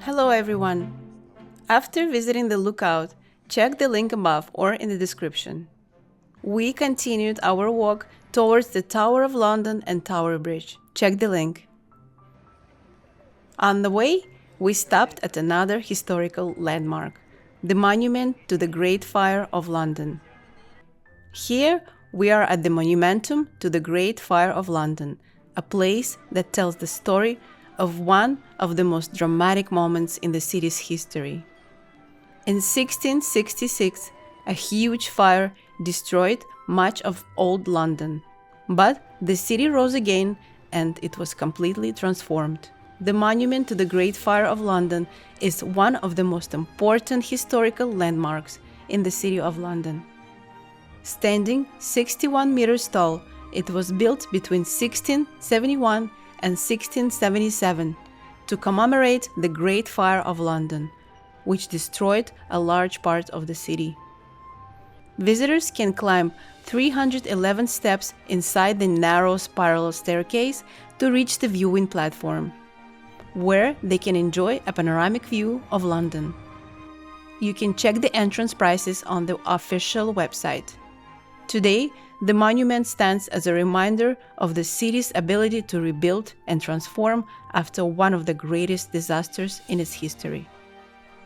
Hello everyone! After visiting the lookout, check the link above or in the description. We continued our walk towards the Tower of London and Tower Bridge. Check the link. On the way, we stopped at another historical landmark, the monument to the Great Fire of London. Here, we are at the Monumentum to the Great Fire of London, a place that tells the story of one of the most dramatic moments in the city's history. In 1666, a huge fire destroyed much of old London, but the city rose again and it was completely transformed. The monument to the Great Fire of London is one of the most important historical landmarks in the city of London. Standing 61 meters tall, it was built between 1671 and 1677 to commemorate the Great Fire of London, which destroyed a large part of the city. Visitors can climb 311 steps inside the narrow spiral staircase to reach the viewing platform, where they can enjoy a panoramic view of London. You can check the entrance prices on the official website. Today, the monument stands as a reminder of the city's ability to rebuild and transform after one of the greatest disasters in its history.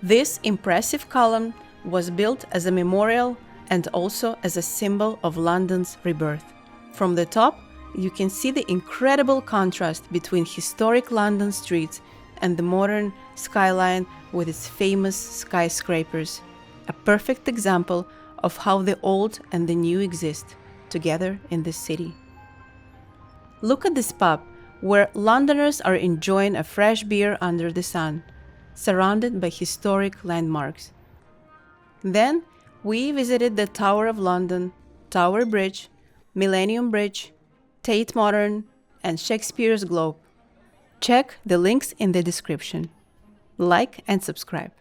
This impressive column was built as a memorial and also as a symbol of London's rebirth. From the top, you can see the incredible contrast between historic London streets and the modern skyline with its famous skyscrapers, a perfect example of how the old and the new exist together in this city. Look at this pub, where Londoners are enjoying a fresh beer under the sun, surrounded by historic landmarks. Then, we visited the Tower of London, Tower Bridge, Millennium Bridge, Tate Modern, and Shakespeare Globe. Check the links in the description. Like and subscribe.